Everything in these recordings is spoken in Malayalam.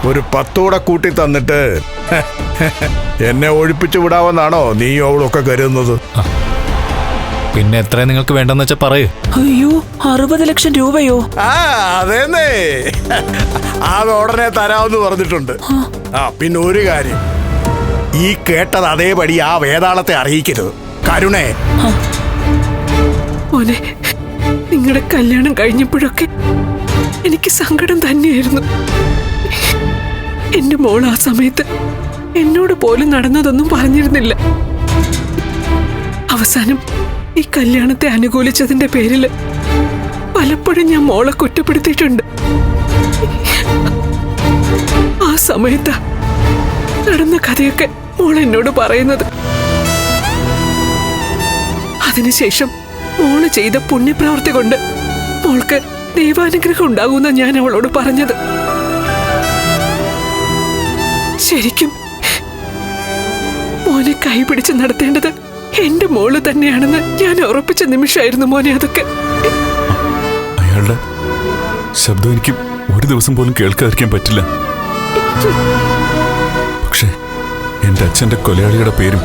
ഒരു 10 കൂടെ കൂട്ടി തന്നിട്ട് എന്നെ ഒഴിപ്പിച്ചു വിടാമെന്നാണോ നീ അവളൊക്കെ കരുതുന്നത്? പിന്നെ എത്ര നിങ്ങൾക്ക് വേണ്ടെന്ന് വെച്ചാ പറയൂ. അയ്യോ, 60 ലക്ഷം രൂപയോ? അതേന്നേ, അത് ഉടനെ തരാമെന്ന് പറഞ്ഞിട്ടുണ്ട്. പിന്നെ ഒരു കാര്യം, ഈ കേട്ടത് അതേപടി ആ വേതാളത്തെ അറിയിക്കരുത്. കരുണേ, മോനെ, നിങ്ങളുടെ കല്യാണം കഴിഞ്ഞപ്പോഴൊക്കെ എനിക്ക് സങ്കടം തന്നെയായിരുന്നു. എന്റെ മോൾ ആ സമയത്ത് എന്നോട് പോലും നടന്നതൊന്നും പറഞ്ഞിരുന്നില്ല. അവസാനം ഈ കല്യാണത്തെ അനുകൂലിച്ചതിന്റെ പേരില് പലപ്പോഴും ഞാൻ മോളെ കുറ്റപ്പെടുത്തിയിട്ടുണ്ട്. ആ സമയത്ത് നടന്ന കഥയൊക്കെ മോൾ എന്നോട് പറയുന്നത്. അതിനുശേഷം മോള് ചെയ്ത പുണ്യപ്രവൃത്തി കൊണ്ട് മോൾക്ക് ദൈവാനുഗ്രഹം ഉണ്ടാകുന്ന ഞാൻ അവളോട് പറഞ്ഞത്. ശരിക്കും മോനെ കൈപിടിച്ച് നടത്തേണ്ടത് എന്റെ മോള് തന്നെയാണെന്ന് ഞാൻ ഉറപ്പിച്ച നിമിഷമായിരുന്നു മോനെ അതൊക്കെ. അയാളുടെ ശബ്ദം എനിക്ക് ഒരു ദിവസം പോലും കേൾക്കാതിരിക്കാൻ പറ്റില്ല. പക്ഷേ എന്റെ അച്ഛന്റെ കൊലയാളിയുടെ പേരും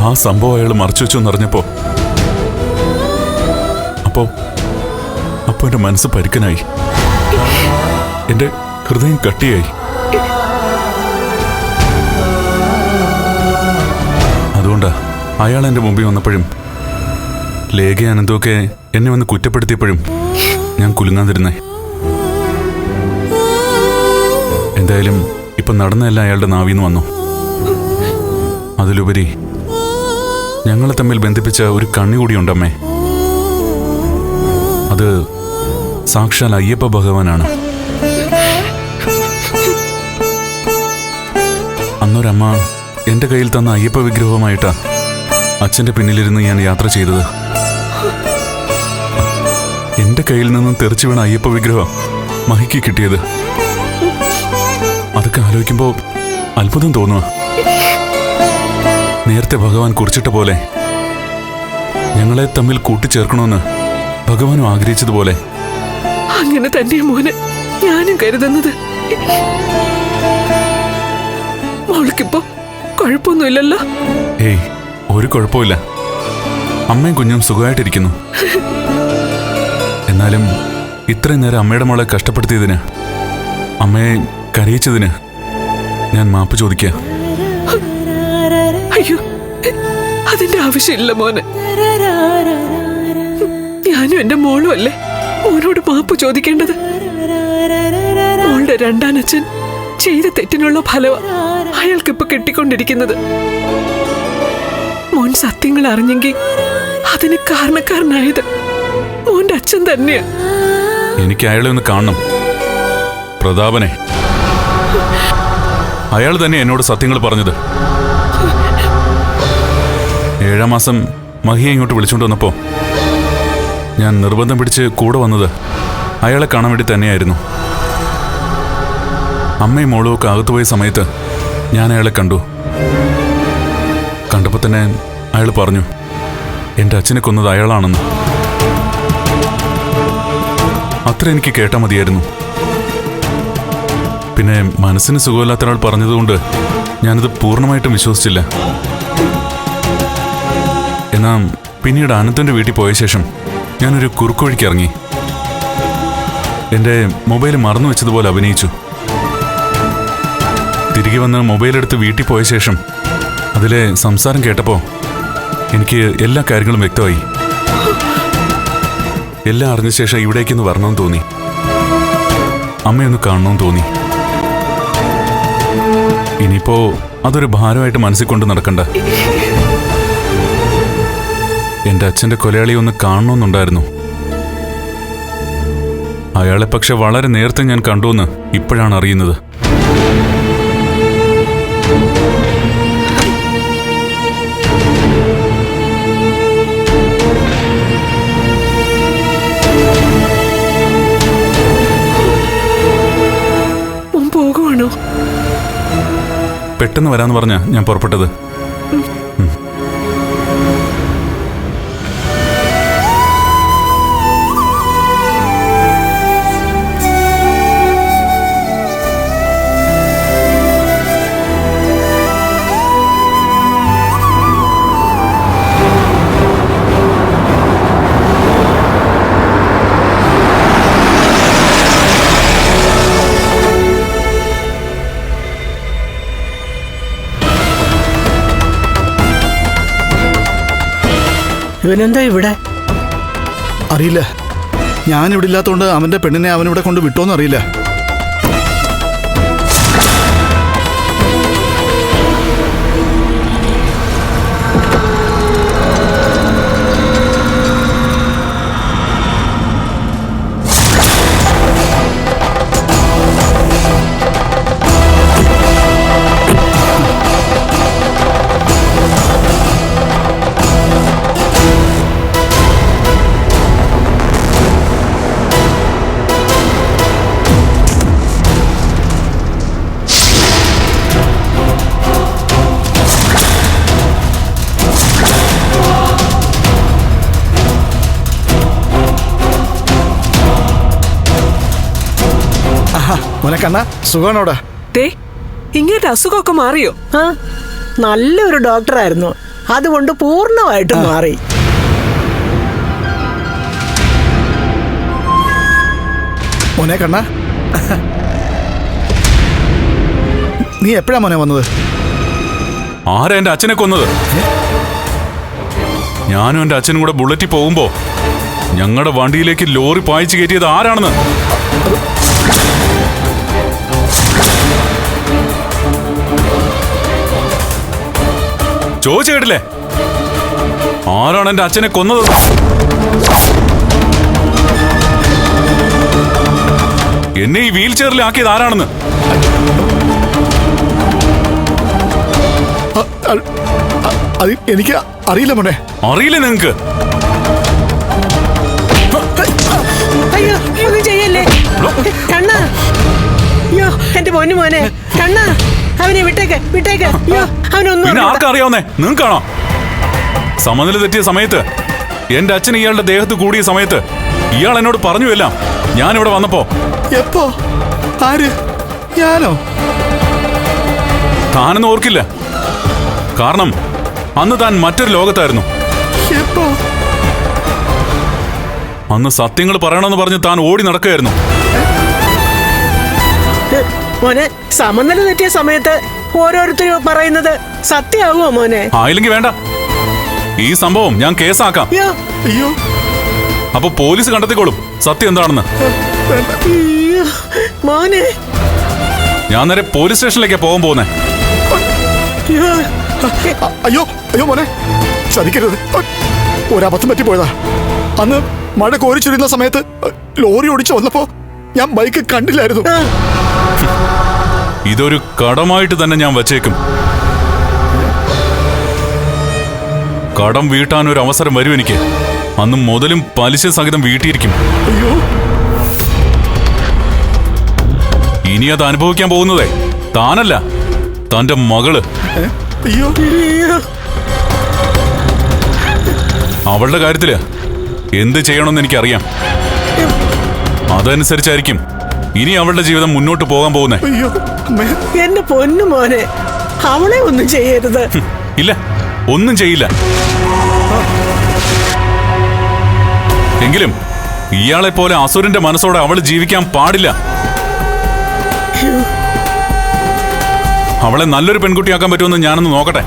ആ സംഭവം അയാൾ മറച്ചു വെച്ചു എന്നറിഞ്ഞപ്പോ അപ്പോ എന്റെ മനസ്സ് പരുക്കനായി, എന്റെ ഹൃദയം കട്ടിയായി. അതുകൊണ്ടാ അയാൾ എന്റെ മുമ്പിൽ വന്നപ്പോഴും ലേഖ അനന്തമൊക്കെ എന്നെ വന്ന് കുറ്റപ്പെടുത്തിയപ്പോഴും ഞാൻ കുലുങ്ങാതിരുന്നേ. എന്തായാലും ഇപ്പൊ നടന്നല്ല അയാളുടെ നാവിന്ന് വന്നു. അതിലുപരി ഞങ്ങളെ തമ്മിൽ ബന്ധിപ്പിച്ച ഒരു കണ്ണി കൂടിയുണ്ടമ്മേ. അത് സാക്ഷാൽ അയ്യപ്പ ഭഗവാനാണ്. അന്നൊരമ്മ എന്റെ കയ്യിൽ തന്ന അയ്യപ്പ വിഗ്രഹവുമായിട്ടാ അച്ഛന്റെ പിന്നിലിരുന്ന് ഞാൻ യാത്ര ചെയ്തത്. എന്റെ കയ്യിൽ നിന്നും തെറിച്ചു വീണ അയ്യപ്പ വിഗ്രഹം മഹിക്ക് കിട്ടിയത്. അതൊക്കെ ആലോചിക്കുമ്പോ അത്ഭുതം തോന്നുക. നേരത്തെ ഭഗവാൻ കുറിച്ചിട്ട പോലെ ഞങ്ങളെ തമ്മിൽ കൂട്ടിച്ചേർക്കണമെന്ന് ഭഗവാനും ആഗ്രഹിച്ചതുപോലെ. അങ്ങനെ തന്നെ മോനെ ഞാനും കരുതുന്നത്. മോൾക്കിപ്പോ കുഴപ്പമൊന്നുമില്ലല്ലോ? ഏയ്, ഒരു കുഴപ്പമില്ല. അമ്മയും കുഞ്ഞും സുഖമായിട്ടിരിക്കുന്നു. എന്നാലും ഇത്രയും നേരം അമ്മയുടെ മോളെ കഷ്ടപ്പെടുത്തിയതിന്, അമ്മയെ കരയിച്ചതിന് ഞാൻ മാപ്പ് ചോദിക്കുക. അയ്യോ, അതിന്റെ ആവശ്യമില്ല മോനെ. ഞാനും എന്റെ മോളും അല്ലേ മോനോട് മാപ്പ് ചോദിക്കേണ്ടത്. മോളുടെ രണ്ടാനച്ഛൻ ചെയ്ത തെറ്റിനുള്ള ഫലം അയാൾക്കിപ്പോ കിട്ടിക്കൊണ്ടിരിക്കുന്നത്. മോൻ സത്യങ്ങൾ അറിഞ്ഞെങ്കിൽ അതിന് കാരണക്കാരനായത് മോന്റെ അച്ഛൻ തന്നെയാ. എനിക്ക് അയാളെ ഒന്ന് കാണണം, പ്രതാപനെ. അയാൾ തന്നെ എന്നോട് സത്യങ്ങൾ പറഞ്ഞത്. 7-ാം മാസം മഹിയെ ഇങ്ങോട്ട് വിളിച്ചുകൊണ്ട് വന്നപ്പോ ഞാൻ നിർബന്ധം പിടിച്ച് കൂടെ വന്നത് അയാളെ കാണാൻ വേണ്ടി തന്നെയായിരുന്നു. അമ്മയും മോളും ഒക്കെ അകത്തുപോയ സമയത്ത് ഞാൻ അയാളെ കണ്ടു. കണ്ടപ്പോൾ തന്നെ അയാൾ പറഞ്ഞു എൻ്റെ അച്ഛനെ കൊന്നത് അയാളാണെന്ന്. അത്ര എനിക്ക് കേട്ടാൽ മതിയായിരുന്നു. പിന്നെ മനസ്സിന് സുഖമില്ലാത്ത ഒരാൾ പറഞ്ഞതുകൊണ്ട് ഞാനത് പൂർണ്ണമായിട്ടും വിശ്വസിച്ചില്ല. എന്നാൽ പിന്നീട് അനന്തൻ്റെ വീട്ടിൽ പോയ ശേഷം ഞാനൊരു കുറുക്കുവഴിക്ക് ഇറങ്ങി. എൻ്റെ മൊബൈൽ മറന്നു വെച്ചതുപോലെ അഭിനയിച്ചു. തിരികെ വന്ന് മൊബൈലെടുത്ത് വീട്ടിൽ പോയ ശേഷം അതിലെ സംസാരം കേട്ടപ്പോൾ എനിക്ക് എല്ലാ കാര്യങ്ങളും വ്യക്തമായി. എല്ലാം അറിഞ്ഞ ശേഷം ഇവിടേക്കൊന്ന് വരണമെന്ന് തോന്നി, അമ്മയൊന്ന് കാണണമെന്ന് തോന്നി. ഇനിയിപ്പോ അതൊരു ഭാരമായിട്ട് മനസ്സിൽ കൊണ്ട് നടക്കണ്ട. എൻ്റെ അച്ഛൻ്റെ കൊലയാളിയെ ഒന്ന് കാണണമെന്നുണ്ടായിരുന്നു. അയാളെ പക്ഷെ വളരെ നേരത്തെ ഞാൻ കണ്ടുവെന്ന് ഇപ്പോഴാണ് അറിയുന്നത്. പോകുവാണോ? പെട്ടെന്ന് വരാന്ന് പറഞ്ഞാ ഞാൻ പുറപ്പെട്ടത്. ഇവനെന്താ ഇവിടെ? അറിയില്ല. ഞാനിവിടെ ഇല്ലാത്തതുകൊണ്ട് അവന്റെ പെണ്ണിനെ അവനിവിടെ കൊണ്ട് വിട്ടോന്നും അറിയില്ല. മോനെ കണ്ണ, സുഖാണോടാ? ദേ ഇങ്ങനത്തെ അസുഖമൊക്കെ മാറിയോ? ആ, നല്ലൊരു ഡോക്ടറായിരുന്നു. അതുകൊണ്ട് പൂർണ്ണമായിട്ടും മാറി. മോനെ കണ്ണ, നീ എപ്പോഴാ മോനെ വന്നത്? ആരാ എന്റെ അച്ഛനെ കൊന്നത്? ഞാനും എന്റെ അച്ഛനും കൂടെ ബുള്ളറ്റിൽ പോകുമ്പോ ഞങ്ങളുടെ വണ്ടിയിലേക്ക് ലോറി പായിച്ചു കയറ്റിയത് ആരാണെന്ന് ചോദിച്ചു കേട്ടില്ലേ? ആരാണ് എന്റെ അച്ഛനെ കൊന്നത്? എന്നെ ഈ വീൽ ചെയറിൽ ആക്കിയത് ആരാണെന്ന്? അത് എനിക്ക് അറിയില്ല മോനെ. അറിയില്ല നിങ്ങക്ക്? അയ്യോ, ഒന്നും ചെയ്യല്ലേ കണ്ണ. അയ്യോ, എന്റെ പൊന്നു മോനെ കണ്ണ, അവനെ വിട്ടേക്ക് വിട്ടേക്ക്. അയ്യോ, അവനൊന്നും പിന്നെ ആർക്കറിയാവുന്നേ? നിങ്ങൾക്കാണോ? സമനില തെറ്റിയ സമയത്ത് എന്റെ അച്ഛൻ ഇയാളുടെ ദേഹത്ത് കൂടിയ സമയത്ത് ഇയാൾ എന്നോട് പറഞ്ഞു എല്ലാം. ഞാനിവിടെ വന്നപ്പോ. എപ്പോ? ആര്? ഞാനോ? താനെന്ന് ഓർക്കില്ല. കാരണം അന്ന് താൻ മറ്റൊരു ലോകത്തായിരുന്നു. എപ്പോ? അന്ന് സത്യങ്ങൾ പറയണമെന്ന് പറഞ്ഞ് താൻ ഓടി നടക്കുകയായിരുന്നു. മോനെ, സമനില തെറ്റിയ സമയത്ത് ഓരോരുത്തരും പറയുന്നത് സത്യമാകുമോ മോനെ? ആയില്ലെങ്കിൽ വേണ്ട. ഈ സംഭവം ഞാൻ കേസാക്കാം. അയ്യോ അയ്യോ, അപ്പൊ പോലീസ് കണ്ടെത്തിക്കോളും സത്യം എന്താണെന്ന്. അയ്യോ മോനെ. ഞാൻ നേരെ പോലീസ് സ്റ്റേഷനിലേക്കാ പോകാൻ പോകുന്നേ. അയ്യോ അയ്യോ അയ്യോ മോനെ, ചതിക്കരുത്. ഒരബദ്ധം പറ്റിപ്പോയതാ. അന്ന് മഴ കോരിച്ചൊരിയുന്ന സമയത്ത് ലോറി ഓടിച്ചു വന്നപ്പോ ഞാൻ ബൈക്ക് കണ്ടില്ലായിരുന്നു. ഇതൊരു കടമായിട്ട് തന്നെ ഞാൻ വച്ചേക്കും. കടം വീട്ടാൻ ഒരു അവസരം വരും എനിക്ക്. അന്ന് മുതലും പലിശ സഹിതം വീട്ടിയിരിക്കും. അയ്യോ, ഇനി അത് അനുഭവിക്കാൻ പോകുന്നതേ താനല്ല, തന്റെ മകള്. അയ്യോ, അവളുടെ കാര്യത്തില് എന്ത് ചെയ്യണമെന്ന് എനിക്കറിയാം. അതനുസരിച്ചായിരിക്കും ഇനി അവളുടെ ജീവിതം മുന്നോട്ട് പോകാൻ പോകുന്നേ. അയ്യോ, അമ്മേ. എന്റെ പൊന്നു മോനെ, അവളെ ഒന്നും ചെയ്യരുത്. ഇല്ല, ഒന്നും ചെയ്യില്ല. എങ്കിലും ഇയാളെ പോലെ അസുരന്റെ മനസ്സോടെ അവൾ ജീവിക്കാൻ പാടില്ല. അവളെ നല്ലൊരു പെൺകുട്ടിയാക്കാൻ പറ്റുമെന്ന് ഞാനൊന്ന് നോക്കട്ടെ.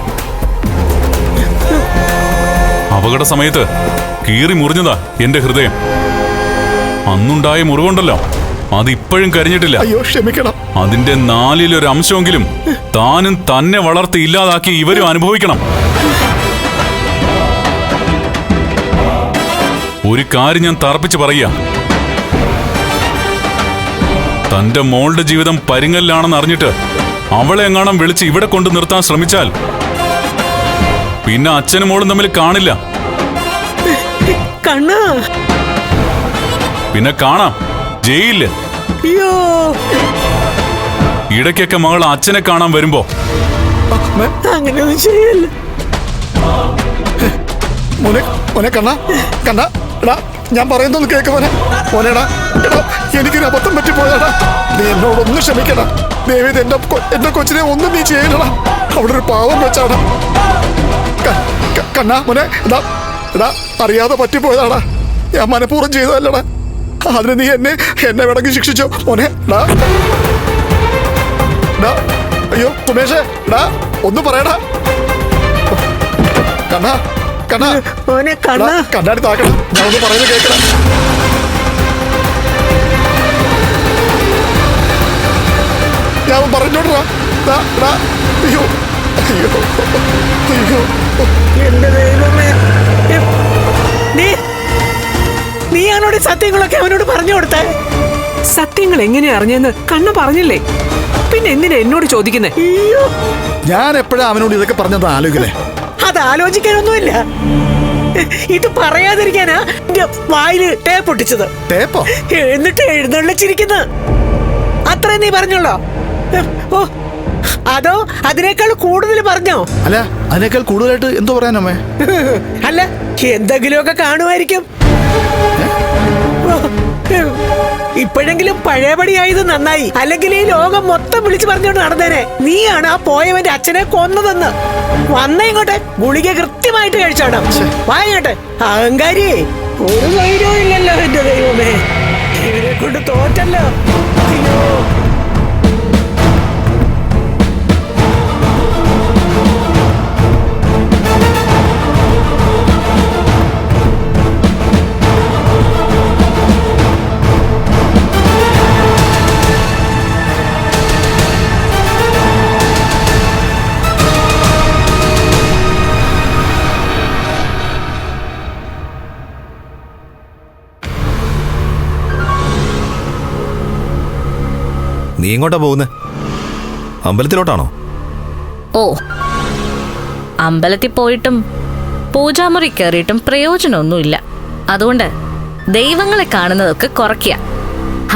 അപകട സമയത്ത് കീറി മുറിഞ്ഞതാ എന്റെ ഹൃദയം. അന്നുണ്ടായ മുറിവുണ്ടല്ലോ, അതിപ്പോഴും കരിഞ്ഞിട്ടില്ല. അയ്യോ, ക്ഷമിക്കണം. അതിന്റെ 4-ൽ1 അംശമെങ്കിലും താനും തന്നെ വളർത്തി ഇല്ലാതാക്കി ഇവരും അനുഭവിക്കണം. ഒരു കാര്യം ഞാൻ തറപ്പിച്ച് പറയാ, തന്റെ മോളുടെ ജീവിതം പരിങ്ങലിലാണെന്ന് അറിഞ്ഞിട്ട് അവളെ എങ്ങാണം വിളിച്ച് ഇവിടെ കൊണ്ട് നിർത്താൻ ശ്രമിച്ചാൽ പിന്നെ അച്ഛനും മോളും തമ്മിൽ കാണില്ല. കണ്ണാ, പിന്നെ കാണാം ജയിലില്. അയ്യോ, ഇടയ്ക്കൊക്കെ മകൾ അച്ഛനെ കാണാൻ വരുമ്പോ അങ്ങനെയൊന്നും ചെയ്യല്ല. മോനെ, മോനെ കണ്ണ, കണ്ണ, എടാ ഞാൻ പറയുന്നൊന്ന് കേക്ക് മോനെ. മോനെടാ, എടാ എനിക്കൊരു അബദ്ധം പറ്റിപ്പോയതാടാ. നീ എന്നോടൊന്ന് ക്ഷമിക്കടാ. ദേവി, എന്റെ കൊച്ചിനെ ഒന്നും നീ ചെയ്യലടാ. അവിടെ ഒരു പാവം വെച്ചാടാ. കണ്ണ മോനെ, എടാ അറിയാതെ പറ്റിപ്പോയതാടാ. ഞാൻ മനഃപൂർവ്വം ചെയ്തതല്ലടാ. അതിന് നീ എന്നെ വേണമെങ്കിൽ ശിക്ഷിച്ചോ മോനെ. അയ്യോ സുമേഷേ, ഒന്ന് പറയടാ. കണ്ണ കണ്ണാ മോനെ കണ്ണ എടാ, കണ്ണാടി താക്കണം. ഞാൻ ഒന്ന് പറയുന്നത് കേൾക്കണം. ഞാൻ പറഞ്ഞോട്ടാ. അയ്യോ അയ്യോ അയ്യോ. എന്റെ ദൈവമേ. നീ അവനോട് സത്യങ്ങളൊക്കെ അവനോട് പറഞ്ഞു കൊടുത്തേ. സത്യങ്ങൾ എങ്ങനെയാ അറിഞ്ഞെന്ന് കണ്ണ പറഞ്ഞില്ലേ? പിന്നെ എന്തിനാ എന്നോട് ചോദിക്കുന്നേ? അയ്യോ, ഞാൻ എപ്പോഴാ അവനോട് ഇതൊക്കെ പറഞ്ഞത് ആലോചിക്കണേ? അത് ആലോചിക്കാനൊന്നുമില്ല. ഇത് പറയാതിരിക്കാനാ എന്റെ വായില് ടേപ്പ് ഒട്ടിച്ചത്. ടേപ്പോ? എന്നിട്ട് എഴുന്നള്ളിച്ചിരിക്കുന്ന അത്രയും നീ പറഞ്ഞോളോ? ഓ, അതോ അതിനേക്കാൾ കൂടുതൽ പറഞ്ഞോ? അല്ല, അതിനേക്കാൾ കൂടുതലായിട്ട് എന്തോ പറയാനമ്മേ? അല്ല, എന്തെങ്കിലുമൊക്കെ കാണുമായിരിക്കും. ഇപ്പോഴെങ്കിലും പഴയപടിയായത് നന്നായി. അല്ലെങ്കിൽ ഈ ലോകം മൊത്തം വിളിച്ചു പറഞ്ഞോണ്ട് നടന്നേനെ. നീയാണ് ആ പോയവന്റെ അച്ഛനെ കൊന്നതെന്ന്. വന്ന ഇങ്ങോട്ടെ, ഗുളിക കൃത്യമായിട്ട് കഴിച്ചോണം. വാങ്ങട്ടെ, അഹങ്കാരിയെ. ഒരു ധൈര്യവും ഇല്ലല്ലോ എന്റെ ദൈവമേ. ഇവരെ കൊണ്ട് തോറ്റല്ലോ. അയ്യോ. നീ എങ്ങോട്ടാ പോകുന്നേ? അമ്പലത്തിലോട്ടാണോ? ഓ, അമ്പലത്തിൽ പോയിട്ടും പൂജാമുറി കയറിയിട്ടും പ്രയോജനമൊന്നുമില്ല. അതുകൊണ്ട് ദൈവങ്ങളെ കാണുന്നതൊക്കെ കുറയ്ക്കുക.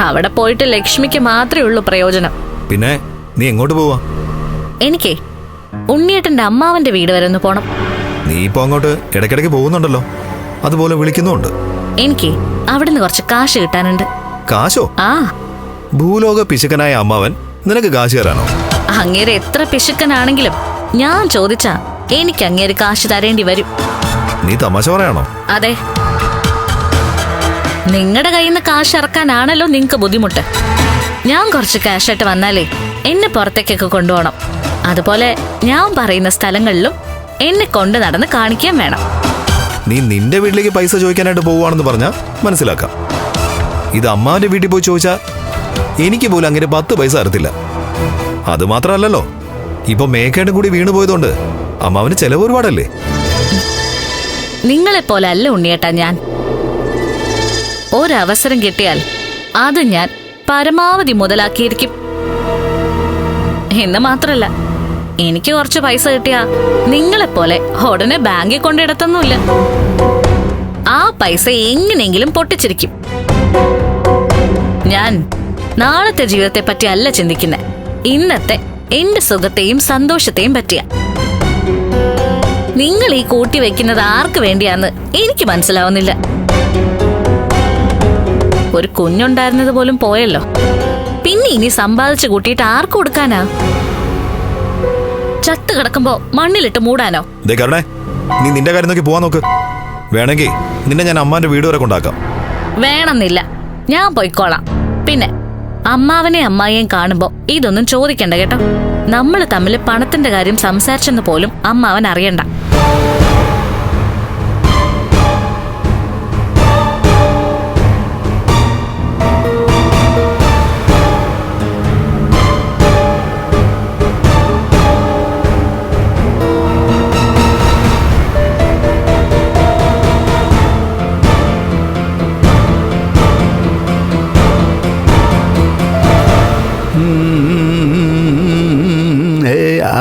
അവിടെ പോയിട്ട് ലക്ഷ്മിക്ക് മാത്രമേ ഉള്ളൂ പ്രയോജനം. പിന്നെ നീ എങ്ങോട്ട് പോവാ? എനിക്കേ ഉണ്ണിയേട്ടന്റെ അമ്മാവന്റെ വീട് വരെ ഒന്ന് പോണം. നീ ഇപ്പൊ അങ്ങോട്ട് ഇടയ്ക്കിടയ്ക്ക് പോകുന്നുണ്ടല്ലോ, അതുപോലെ വിളിക്കുന്നുണ്ട്. എനിക്ക് അവിടുന്ന് കുറച്ച് കാശ് കിട്ടാനുണ്ട്. കാശോ? ആ, ഭൂലോക പിശുക്കനായ അമ്മാവൻ നിനക്ക് കാശ് തരാനോ? അങ്ങേര് എത്ര പിശുക്കനാണെങ്കിലും ഞാൻ ചോദിച്ചാ എനിക്ക് അങ്ങേര് കാശ് തരേണ്ടി വരും. നീ തമാശ പറയാണോ? അതെ, നിങ്ങളുടെ കയ്യിൽ നിന്ന് കാശ് ഇറക്കാനാണല്ലോ നിങ്ങക്ക് ബുദ്ധിമുട്ട്. ഞാൻ കുറച്ച് കാശായിട്ട് വന്നാലേ എന്നെ പുറത്തേക്കൊക്കെ കൊണ്ടുപോകണം. അതുപോലെ ഞാൻ പറയുന്ന സ്ഥലങ്ങളിലും എന്നെ കൊണ്ട് നടന്ന് കാണിക്കാൻ വേണം. നീ നിന്റെ വീട്ടിലേക്ക് പൈസ ചോദിക്കാനായിട്ട് പോവുകയാണെന്ന് പറഞ്ഞാൽ മനസ്സിലാക്കാം. ഇത് അമ്മാവന്റെ വീട്ടിൽ പോയി ചോദിച്ചാൽ എനിക്ക് പോലും അങ്ങനെ 10 പൈസ തരത്തില്ല. അത് മാത്രമല്ലല്ലോ, ഇപ്പൊ മേഘയുടെ കൂടി വീണു പോയതുകൊണ്ട് അമ്മാവന് ചെലവ് ഒരുപാടല്ലേ. നിങ്ങളെപ്പോലെ അല്ല ഉണ്ണിയേട്ടാ ഞാൻ. ഒരവസരം കിട്ടിയാൽ അത് ഞാൻ പരമാവധി മുതലാക്കിയിരിക്കും. എന്ന് മാത്രല്ല, എനിക്ക് കുറച്ച് പൈസ കിട്ടിയാ നിങ്ങളെപ്പോലെ ഉടനെ ബാങ്കിൽ കൊണ്ടിടത്തൊന്നുമില്ല. ആ പൈസ എങ്ങനെയെങ്കിലും പൊട്ടിച്ചിരിക്കും. ഞാൻ നാളത്തെ ജീവിതത്തെ പറ്റി അല്ല ചിന്തിക്കുന്നത്, ഇന്നത്തെ എന്റെ സുഖത്തെയും സന്തോഷത്തെയും പറ്റിയ. നിങ്ങൾ ഈ കൂട്ടി വെക്കുന്നത് ആർക്ക് വേണ്ടിയാന്ന് എനിക്ക് മനസ്സിലാവുന്നില്ല. ഒരു കുഞ്ഞുണ്ടായിരുന്നത് പോലും പോയല്ലോ, പിന്നെ ഇനി സമ്പാദിച്ചു കൂട്ടിയിട്ട് ആർക്ക് കൊടുക്കാനാ? ചത്ത് കിടക്കുമ്പോ മണ്ണിലിട്ട് മൂടാനോ? നീ നിന്റെ കാര്യം നോക്കി പോവാൻ നോക്ക്. വേണമെങ്കിൽ നിന്നെ ഞാൻ അമ്മാന്റെ വീട് വരെ കൊണ്ടാക്കാം. വേണമെന്നില്ല, ഞാൻ പോയിക്കോളാം. പിന്നെ അമ്മാവനെ അമ്മായിയും കാണുമ്പോ ഇതൊന്നും ചോദിക്കണ്ട കേട്ടോ. നമ്മൾ തമ്മിൽ പണത്തിന്റെ കാര്യം സംസാരിച്ചെന്ന് പോലും അമ്മാവൻ അറിയണ്ട.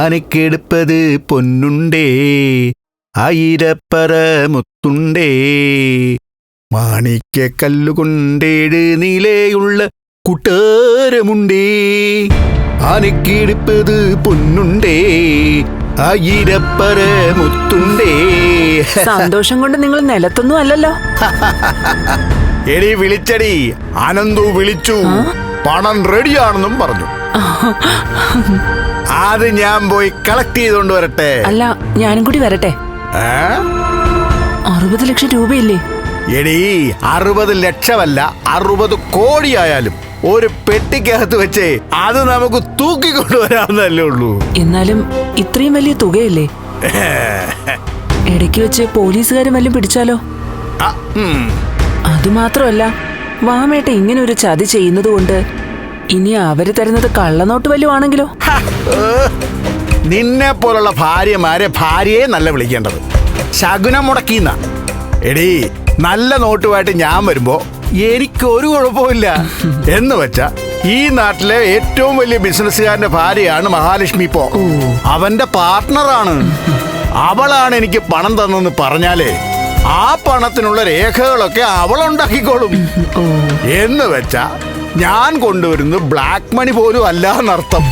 ആനക്കെടുപ്പത് പൊന്നുണ്ടേ, ആയിരപ്പറ മുത്തുണ്ടേ, മാണിക്യ കല്ലുകൊണ്ടേഴ് നിലയുള്ള കുട്ടാരമുണ്ടേ. ആനക്കെടുപ്പത് പൊന്നുണ്ടേ, ആയിരപ്പറ മുത്തുണ്ടേ. സന്തോഷം കൊണ്ട് നിങ്ങൾ നിലത്തൊന്നും അല്ലല്ലോ. എടി വിളിച്ചടി, അനന്തു വിളിച്ചു, പണം റെഡിയാണെന്നും പറഞ്ഞു. അത് ഞാൻ പോയി കളക്ട് ചെയ്തോണ്ട് വരട്ടെ? അല്ല, ഞാനും കൂടി വരട്ടെ. 60 ലക്ഷം രൂപയില്ലേ? എടി 60 ലക്ഷമല്ല, 60 കോടിയായാലും ഒരു പെട്ടിക്കകത്ത് വെച്ചേ അത് നമുക്ക് തൂക്കിക്കൊണ്ടുവരാവുന്നല്ലേ ഉള്ളൂ. എന്നാലും ഇത്രയും വലിയ തുകയല്ലേ? ഇടയ്ക്ക് വെച്ച് പോലീസുകാരും വല്ലതും പിടിച്ചാലോ? ആ, അതുമാത്രമല്ല, വാമേട്ട ഇങ്ങനെ ഒരു ചതി ചെയ്യുന്നത് കൊണ്ട് ഇനി അവര് തരുന്നത് കള്ളനോട്ട് വല്ലതും ആണെങ്കിലോ? നിന്നെ പോലുള്ള ഭാര്യയെ നല്ല വിളിക്കേണ്ടത് ശകുനം മുടക്കിന്ന. എടീ, നല്ല നോട്ടുമായിട്ട് ഞാൻ വരുമ്പോ എനിക്കൊരു കുഴപ്പമില്ല. എന്ന് വെച്ചാ ഈ നാട്ടിലെ ഏറ്റവും വലിയ ബിസിനസ്സുകാരന്റെ ഭാര്യയാണ് മഹാലക്ഷ്മി. ഇപ്പോ അവന്റെ പാർട്ട്ണറാണ്. അവളാണ് എനിക്ക് പണം തന്നെന്ന് പറഞ്ഞാലേ ആ പണത്തിനുള്ള രേഖകളൊക്കെ അവളുണ്ടാക്കിക്കോളും. എന്ന് വെച്ചാ ഞാൻ കൊണ്ടുവരുന്നത് ബ്ലാക്ക് മണി പോലും അല്ല എന്നർത്ഥം.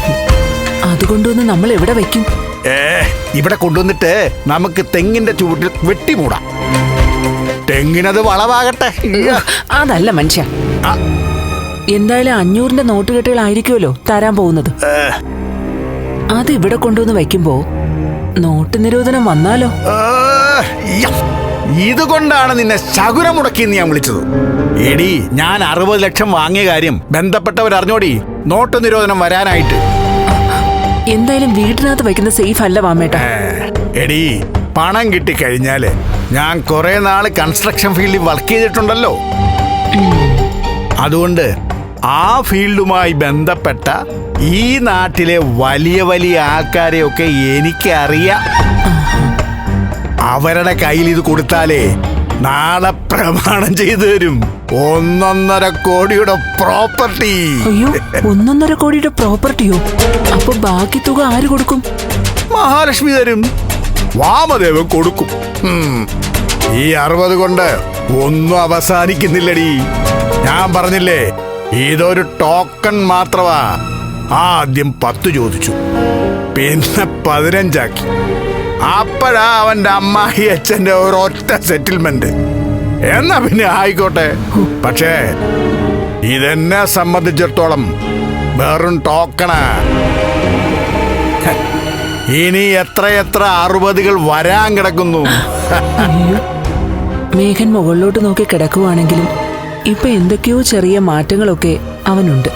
അതുകൊണ്ടൊന്ന് നമ്മൾ എവിടെ വെക്കും? ഇവിടെ കൊണ്ടുവന്നിട്ട് നമുക്ക് തെങ്ങിന്റെ ചുവട്ടിൽ വെട്ടിമൂടാം. തെങ്ങിനത് വളവാകട്ടെ. അതല്ല മനുഷ്യ, എന്തായാലും 500ന്റെ നോട്ടുകെട്ടുകളായിരിക്കുമല്ലോ തരാൻ പോകുന്നത്. അത് ഇവിടെ കൊണ്ടുവന്ന് വയ്ക്കുമ്പോ നോട്ട് നിരോധനം വന്നാലോ? ഇതുകൊണ്ടാണ് നിന്നെ ശകുനം മുടക്കിന്ന് ഞാൻ വിളിച്ചത്. എടി, ഞാൻ 60 ലക്ഷം വാങ്ങിയ കാര്യം ബന്ധപ്പെട്ടവർ അറിഞ്ഞോടി, നോട്ട് നിരോധനം വരാനായിട്ട്. എന്തായാലും വീട്ടിനകത്ത് വയ്ക്കുന്ന സേഫ് അല്ല വാമേട്ട. എടി, പണം കിട്ടിക്കഴിഞ്ഞാല് ഞാൻ കുറെ നാള് കൺസ്ട്രക്ഷൻ ഫീൽഡിൽ വർക്ക് ചെയ്തിട്ടുണ്ടല്ലോ. അതുകൊണ്ട് ആ ഫീൽഡുമായി ബന്ധപ്പെട്ട ഈ നാട്ടിലെ വലിയ വലിയ ആൾക്കാരെയൊക്കെ എനിക്കറിയാം. അവരുടെ കയ്യിൽ ഇത് കൊടുത്താലേ നാളെ പ്രമാണം ചെയ്തു തരും 1.5 കോടിയുടെ പ്രോപ്പർട്ടി. അയ്യോ, 1.5 കോടിയുടെ പ്രോപ്പർട്ടിയോ? അപ്പൊ ബാക്കി തുക ആര് കൊടുക്കും? മഹാലക്ഷ്മി തരും. വാമദേവൻ കൊടുക്കും. ഈ 60 കൊണ്ട് ഒന്നും അവസാനിക്കുന്നില്ലടി. ഞാൻ പറഞ്ഞില്ലേ, ഇതൊരു ടോക്കൺ മാത്രമാ. ആദ്യം 10 ചോദിച്ചു, പിന്നെ 15 ആക്കി. അപ്പോഴാ അവന്റെ അമ്മായി അച്ഛന്റെ ഒരൊറ്റ സെറ്റിൽമെന്റ്. എന്നാ പിന്നെ ആയിക്കോട്ടെ. പക്ഷേ ഇതെന്നെ സംബന്ധിച്ചിടത്തോളം വെറും ടോക്കണാ. ഇനി എത്രയെത്ര 60കൾ വരാൻ കിടക്കുന്നു. മേഘൻ മുകളിലോട്ട് നോക്കി കിടക്കുവാണെങ്കിലും ഇപ്പൊ എന്തൊക്കെയോ ചെറിയ മാറ്റങ്ങളൊക്കെ അവനുണ്ട്.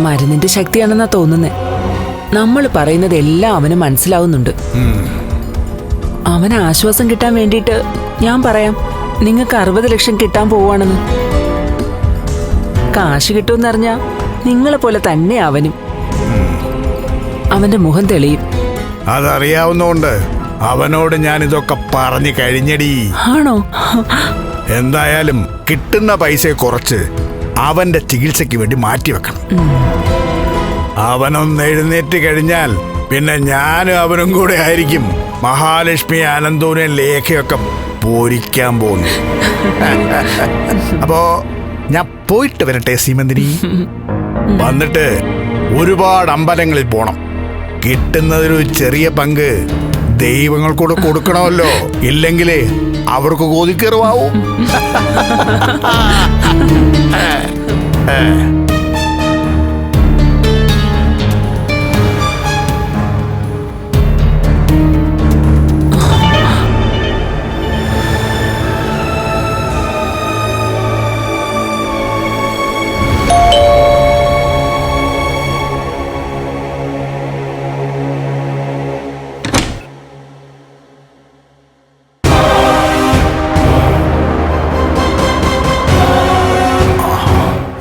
മരുന്നിന്റെ ശക്തിയാണെന്നാ തോന്നുന്നേ. നമ്മൾ പറയുന്നത് എല്ലാം അവന് മനസ്സിലാവുന്നുണ്ട്. അവന് ആശ്വാസം കിട്ടാൻ വേണ്ടിയിട്ട് ഞാൻ പറയാം, നിങ്ങൾക്ക് 60 ലക്ഷം കിട്ടാൻ പോവാണെന്ന്. കാശ് കിട്ടുമെന്നറിഞ്ഞാ നിങ്ങളെ പോലെ തന്നെ അവനും. അവന്റെ മുഖം തെളിയും. അതറിയാവുന്നോണ്ട് അവനോട് ഞാൻ ഇതൊക്കെ പറഞ്ഞു കഴിഞ്ഞടി. ആണോ? എന്തായാലും കിട്ടുന്ന പൈസയെ കുറച്ച് അവന്റെ ചികിത്സയ്ക്ക് വേണ്ടി മാറ്റിവെക്കണം. അവനൊന്ന് എഴുന്നേറ്റ് കഴിഞ്ഞാൽ പിന്നെ ഞാനും അവനും കൂടെ ആയിരിക്കും മഹാലക്ഷ്മി അനന്തൂനെ ലേഖയൊക്കെ പൊരിക്കാൻ പോകുന്നു. അപ്പോ ഞാൻ പോയിട്ട് വരട്ടെ സീമന്തിനി. വന്നിട്ട് ഒരുപാട് അമ്പലങ്ങളിൽ പോണം. കിട്ടുന്നതിലൊരു ചെറിയ പങ്ക് ദൈവങ്ങൾക്കൂടെ കൊടുക്കണമല്ലോ. ഇല്ലെങ്കിലേ അവർക്ക് കൊതിക്കറിവാവും.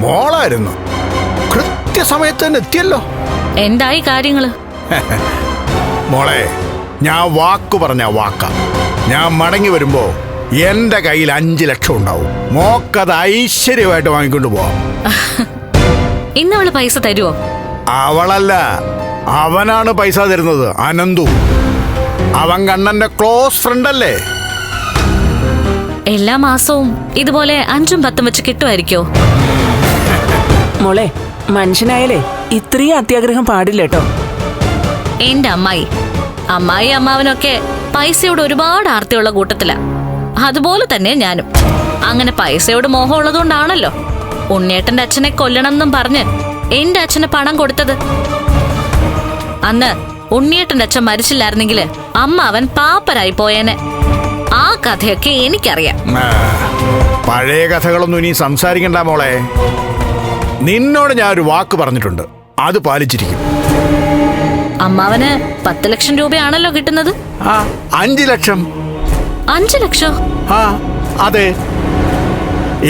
മോളായിരുന്നു, കൃത്യസമയത്ത് തന്നെ എത്തിയല്ലോ. എന്തായി കാര്യങ്ങള്? മോളെ, ഞാൻ വാക്കു പറഞ്ഞ വാക്ക. ഞാൻ മടങ്ങി വരുമ്പോ എന്റെ കയ്യിൽ 5 ലക്ഷം ഉണ്ടാവും. മോക്കത് ഐശ്വര്യമായിട്ട് വാങ്ങിക്കൊണ്ട് പോവാം. ഇന്നവള് പൈസ തരുവോ? അവളല്ല, അവനാണ് പൈസ തരുന്നത്. അനന്തു. അവൻ കണ്ണന്റെ ക്ലോസ് ഫ്രണ്ട് അല്ലേ. എല്ലാ മാസവും ഇതുപോലെ 5ഉം 10ഉം വെച്ച് കിട്ടുമായിരിക്കോ? മോളെ, മനുഷ്യനായാലേ ഇത്രയും അത്യാഗ്രഹം പാടില്ല കേട്ടോ. എന്റെ അമ്മായി അമ്മാവനൊക്കെ പൈസയോട് ഒരുപാട് ആർത്തിയുള്ള കൂട്ടത്തിലാ. അതുപോലെ തന്നെ ഞാനും. അങ്ങനെ പൈസയോട് മോഹം ഉള്ളതുകൊണ്ടാണല്ലോ ഉണ്ണിയേട്ടന്റെ അച്ഛനെ കൊല്ലണമെന്നും പറഞ്ഞ് എന്റെ അച്ഛന് പണം കൊടുത്തത്. അന്ന് ഉണ്ണിയേട്ടന്റെ അച്ഛൻ മരിച്ചില്ലായിരുന്നെങ്കിൽ അവൻ പാപ്പരായി പോയേനെ. ആ കഥയൊക്കെ എനിക്കറിയാം. പഴയ കഥകളൊന്നും ഇനി സംസാരിക്കണ്ട മോളെ. നിന്നോട് ഞാൻ ഒരു വാക്ക് പറഞ്ഞിട്ടുണ്ട്, അത് പാലിച്ചിരിക്കും. അമ്മാവന് 10 ലക്ഷം രൂപയാണല്ലോ കിട്ടുന്നത്. ആ 5 ലക്ഷം. 5 ലക്ഷോ? ആ അതെ,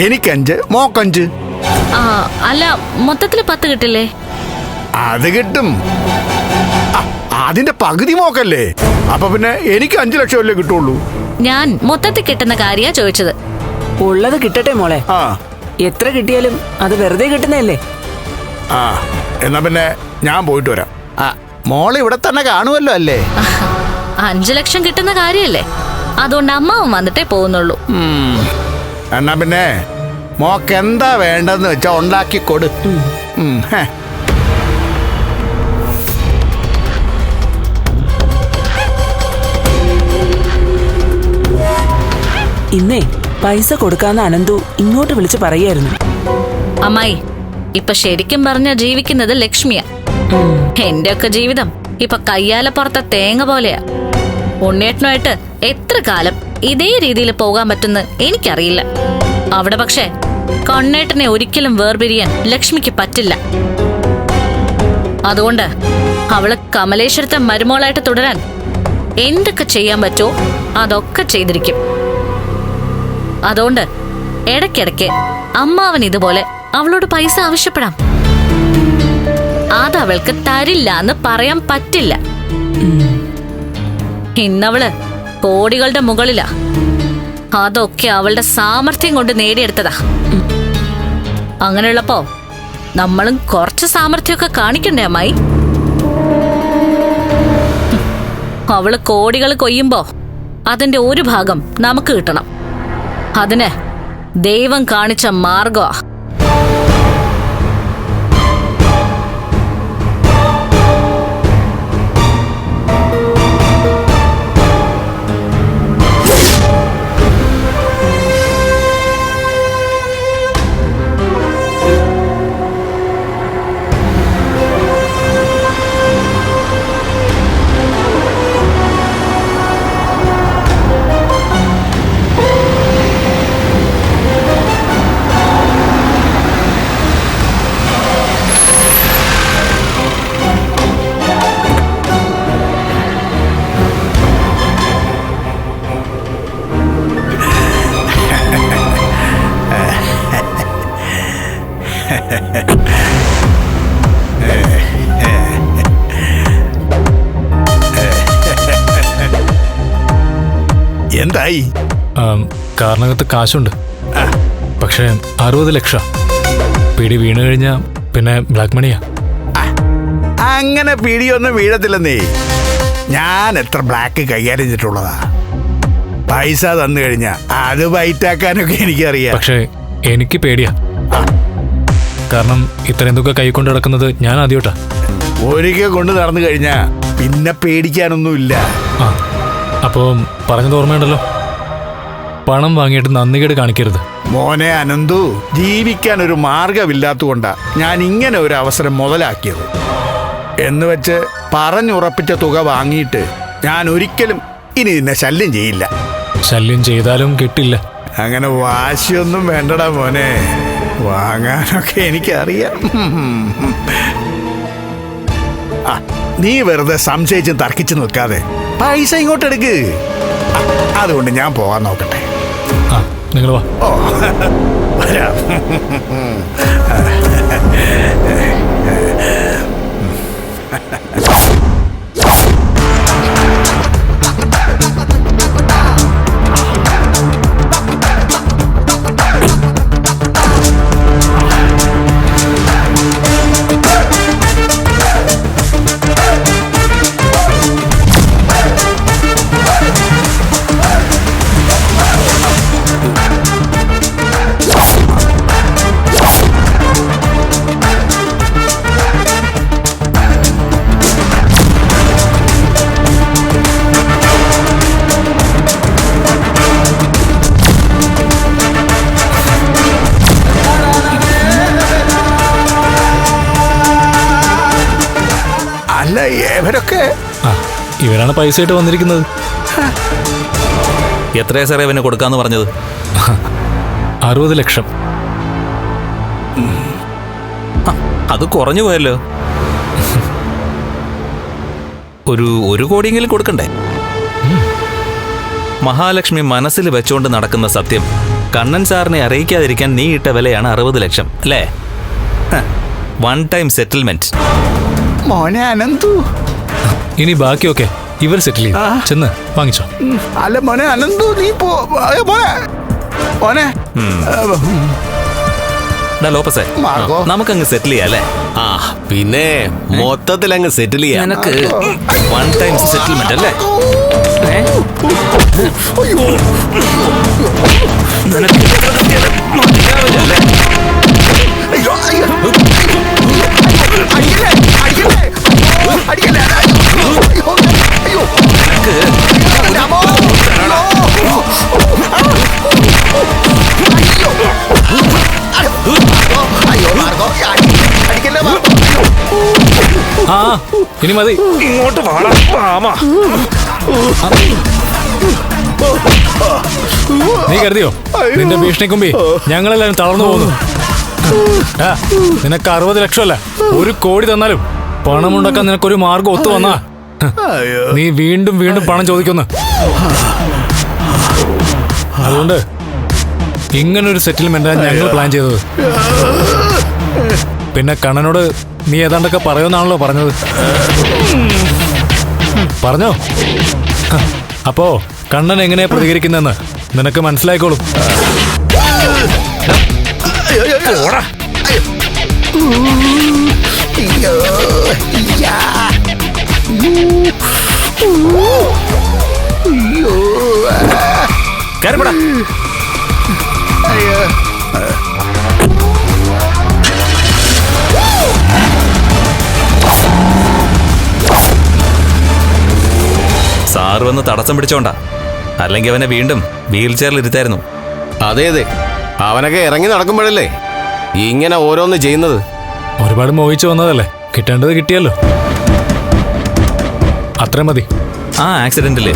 എനിക്കഞ്ച്, മോക്കഞ്ച്. ആ അല്ല, മൊത്തത്തില് 10 കിട്ടില്ലേ? അത് കിട്ടും. അതിന്റെ പകുതി മോക്കല്ലേ, അപ്പൊ പിന്നെ എനിക്ക് 5 ലക്ഷം അല്ലേ കിട്ടുള്ളൂ. ഞാൻ മൊത്തത്തിൽ കിട്ടുന്ന കാര്യാ ചോദിച്ചത്. ഉള്ളത് കിട്ടട്ടെ മോളെ. ആ എത്ര കിട്ടിയാലും അത് വെറുതെ കിട്ടുന്നതല്ലേ. ആ എന്നാ പിന്നെ ഞാൻ പോയിട്ട് വരാം. മോള് ഇവിടെ തന്നെ കാണുമല്ലോ അല്ലേ? 5 ലക്ഷം കിട്ടുന്ന കാര്യല്ലേ, അതുകൊണ്ട് അമ്മാവൻ വന്നിട്ടേ പോകുന്നുള്ളൂ. എന്നാ പിന്നെ മോക്ക് എന്താ വേണ്ടെന്ന് വെച്ചാ ഉണ്ടാക്കി കൊടു. ഇന്നേ പൈസ കൊടുക്കാന്ന് അനന്തു ഇങ്ങോട്ട് വിളിച്ച് പറയായിരുന്നു. അമ്മായി, ഇപ്പൊ ശരിക്കും പറഞ്ഞ ജീവിക്കുന്നത് ലക്ഷ്മിയാ. എന്റെ ഒക്കെ ജീവിതം ഇപ്പൊ കയ്യാലപ്പുറത്തെ തേങ്ങ പോലെയാ. ഉണ്ണേട്ടനുമായിട്ട് എത്ര കാലം ഇതേ രീതിയിൽ പോകാൻ പറ്റുന്ന എനിക്കറിയില്ല. അവിടെ പക്ഷേ കണ്ണേട്ടനെ ഒരിക്കലും വേർപിരിയാൻ ലക്ഷ്മിക്ക് പറ്റില്ല. അതുകൊണ്ട് അവള് കമലേശ്വരത്തെ മരുമോളായിട്ട് തുടരാൻ എന്തൊക്കെ ചെയ്യാൻ പറ്റുമോ അതൊക്കെ ചെയ്തിരിക്കും. അതുകൊണ്ട് ഇടയ്ക്കിടയ്ക്ക് അമ്മാവൻ ഇതുപോലെ അവളോട് പൈസ ആവശ്യപ്പെടാം. അതവൾക്ക് തരില്ല എന്ന് പറയാൻ പറ്റില്ല. ഇന്നവള് കോടികളുടെ മുകളിലാ. അതൊക്കെ അവളുടെ സാമർഥ്യം കൊണ്ട് നേടിയെടുത്തതാ. അങ്ങനെയുള്ളപ്പോ നമ്മളും കുറച്ച് സാമർഥ്യമൊക്കെ കാണിക്കണ്ടേ അമ്മായി? അവള് കോടികൾ കൊയ്യുമ്പോ അതിന്റെ ഒരു ഭാഗം നമുക്ക് കിട്ടണം. അതിന് ദൈവം കാണിച്ച മാർഗമാ. എന്തായി? കാറിനകത്ത് കാശുണ്ട്, പക്ഷേ 60 ലക്ഷം. പിടി വീണ് കഴിഞ്ഞാ പിന്നെ ബ്ലാക്ക് മണിയാ. അങ്ങനെ പിടിയൊന്നും വീഴത്തില്ലെന്നേ. ഞാൻ എത്ര ബ്ലാക്ക് കൈകാര്യം ചെയ്തിട്ടുള്ളതാ. പൈസ തന്നു കഴിഞ്ഞാ അത് വൈറ്റാക്കാനൊക്കെ എനിക്കറിയാം. പക്ഷേ എനിക്ക് പേടിയാ. കാരണം ഇത്രയും തുക കൈ കൊണ്ട് നടക്കുന്നത് ഞാൻ ആദ്യമായിട്ടാ. ഒരിക്കൽ കൊണ്ട് നടന്നു കഴിഞ്ഞാ പിന്നെ പേടിക്കാനൊന്നുമില്ല. ആ അപ്പോ പറഞ്ഞത് ഓർമ്മയുണ്ടല്ലോ, പണം വാങ്ങിയിട്ട് നന്ദികേട് കാണിക്കരുത്. മോനെ അനന്തു, ജീവിക്കാൻ ഒരു മാർഗമില്ലാത്തതുകൊണ്ടാ ഞാൻ ഇങ്ങനെ ഒരു അവസരം മുതലാക്കിയത്. എന്ന് വെച്ച് പറഞ്ഞുറപ്പിച്ച തുക വാങ്ങിയിട്ട് ഞാൻ ഒരിക്കലും ഇനി നിന്നെ ശല്യം ചെയ്യില്ല. ശല്യം ചെയ്താലും കിട്ടില്ല. അങ്ങനെ വാശിയൊന്നും വേണ്ടടാ മോനെ, വാങ്ങാനൊക്കെ എനിക്കറിയാം. നീ വെറുതെ സംശയിച്ചും തർക്കിച്ചു നിൽക്കാതെ പൈസ ഇങ്ങോട്ട് എടുക്ക്. അതുകൊണ്ട് ഞാൻ പോകാൻ നോക്കട്ടെ. ആ നിങ്ങൾ വാ. ഓ വരാം. ഇവരൊക്കെ ഇവരാണ് പൈസ ആയിട്ട് വന്നിരിക്കുന്നത്. എത്രയാ സാറേ ഇവന് കൊടുക്കാന്ന് പറഞ്ഞത്? 60 ലക്ഷം. അത് കുറഞ്ഞു പോയല്ലോ. ഒരു കോടിയെങ്കിലും കൊടുക്കണ്ടേ? മഹാലക്ഷ്മി മനസ്സിൽ വെച്ചോണ്ട് നടക്കുന്ന സത്യം കണ്ണൻ സാറിനെ അറിയിക്കാതിരിക്കാൻ നീ ഇട്ട വിലയാണ് 60 ലക്ഷം അല്ലേ? One time settlement. മോനെ അനന്തു, ഇനി ബാക്കിയൊക്കെ ഇവർ സെറ്റിൽ ചെയ്യും. ചെന്ന് വാങ്ങിച്ചോ. അല്ല മോനെ അനന്തു, നീ മോനെ മോനെ. ലോപ്പസേ, നമുക്കങ്ങ് സെറ്റിൽ ചെയ്യാം അല്ലേ? ആ പിന്നെ മൊത്തത്തിൽ അങ്ങ് സെറ്റിൽ ചെയ്യാം. നിനക്ക് വൺ ടൈം സെറ്റിൽമെന്റ് അല്ലേ? ആ ഇനി മതി. ഇങ്ങോട്ട് നീ കരുതിയോ നിന്റെ ഭീഷണിക്കുമ്പി ഞങ്ങളെല്ലാരും തളർന്നു പോകുന്നു? നിനക്ക് 60 ലക്ഷമല്ല 1 കോടി തന്നാലും പണമുണ്ടാക്കാൻ നിനക്കൊരു മാർഗം ഒത്തു വന്നാ നീ വീണ്ടും വീണ്ടും പണം ചോദിക്കുന്നു. അതുകൊണ്ട് ഇങ്ങനൊരു സെറ്റിൽമെന്റാണ് ഞങ്ങൾ പ്ലാൻ ചെയ്തത്. പിന്നെ കണ്ണനോട് നീ ഏതാണ്ടൊക്കെ പറയുമെന്നാണല്ലോ പറഞ്ഞത്. പറഞ്ഞോ? അപ്പോ കണ്ണൻ എങ്ങനെയാ പ്രതികരിക്കുന്നെന്ന് നിനക്ക് മനസ്സിലായിക്കോളും. കയറിപ്പെടാ. സാറ് വന്ന് തടസ്സം പിടിച്ചോണ്ടാ, അല്ലെങ്കിൽ അവനെ വീണ്ടും വീൽ ചെയറിൽ ഇരുത്തായിരുന്നു. അതെ അതെ, അവനൊക്കെ ഇറങ്ങി നടക്കുമ്പോഴല്ലേ ഇങ്ങനെ ഓരോന്ന് ചെയ്യുന്നത്. ഒരുപാട് മോഹിച്ചു വന്നതല്ലേ, കിട്ടേണ്ടത് കിട്ടിയല്ലോ, അത്ര മതി. ആ ആക്സിഡന്റില്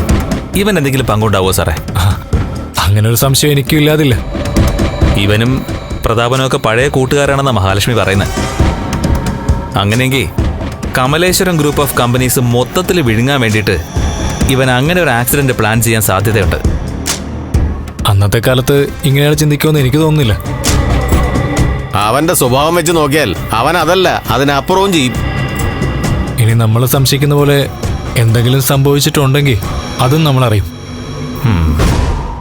ഇവൻ എന്തെങ്കിലും പങ്കുണ്ടാവോ സാറേ? അങ്ങനെ ഒരു സംശയം എനിക്കും ഇല്ലാതില്ല. ഇവനും പ്രതാപനും ഒക്കെ പഴയ കൂട്ടുകാരാണെന്ന മഹാലക്ഷ്മി പറയുന്നത്. അങ്ങനെയെങ്കിൽ കമലേശ്വരം ഗ്രൂപ്പ് ഓഫ് കമ്പനീസ് മൊത്തത്തിൽ വിഴുങ്ങാൻ വേണ്ടിയിട്ട് ഇവൻ അങ്ങനെ ഒരു ആക്സിഡന്റ് പ്ലാൻ ചെയ്യാൻ സാധ്യതയുണ്ട്. അന്നത്തെ കാലത്ത് ഇങ്ങനെയാണ് ചിന്തിക്കുമെന്ന് എനിക്ക് തോന്നുന്നില്ല. അവന്റെ സ്വഭാവം വെച്ച് നോക്കിയാൽ അവൻ അതല്ല അതിനപ്പുറവും ചെയ്യും. ഇനി നമ്മൾ സംശയിക്കുന്ന പോലെ എന്തെങ്കിലും സംഭവിച്ചിട്ടുണ്ടെങ്കിൽ അതും നമ്മളറിയും.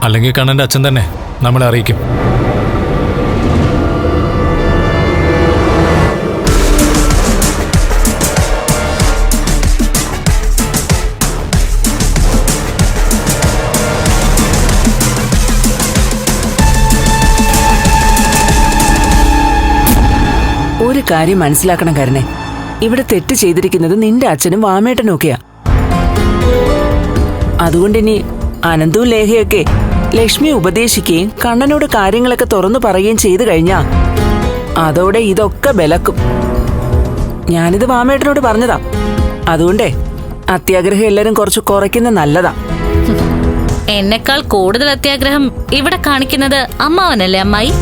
അല്ലെങ്കിൽ കണ്ണന്റെ അച്ഛൻ തന്നെ നമ്മളെ അറിയിക്കും. ഒരു കാര്യം മനസ്സിലാക്കണം കരുണേ, ഇവിടെ തെറ്റ് ചെയ്തിരിക്കുന്നത് നിന്റെ അച്ഛനും വാമേട്ടനും ഒക്കെയാ. അതുകൊണ്ടിനി അനന്തവും ലേഖയൊക്കെ ലക്ഷ്മിയെ ഉപദേശിക്കുകയും കണ്ണനോട് കാര്യങ്ങളൊക്കെ തുറന്നു പറയുകയും ചെയ്തു കഴിഞ്ഞാ അതോടെ ഇതൊക്കെ ബലക്കും. ഞാനിത് വാമേട്ടനോട് പറഞ്ഞതാ. അതുകൊണ്ടേ അത്യാഗ്രഹം എല്ലാരും കുറച്ച് കുറയ്ക്കുന്ന നല്ലതാ. എന്നെക്കാൾ കൂടുതൽ അത്യാഗ്രഹം ഇവിടെ കാണിക്കുന്നത് അമ്മാവനല്ലേ അമ്മായി?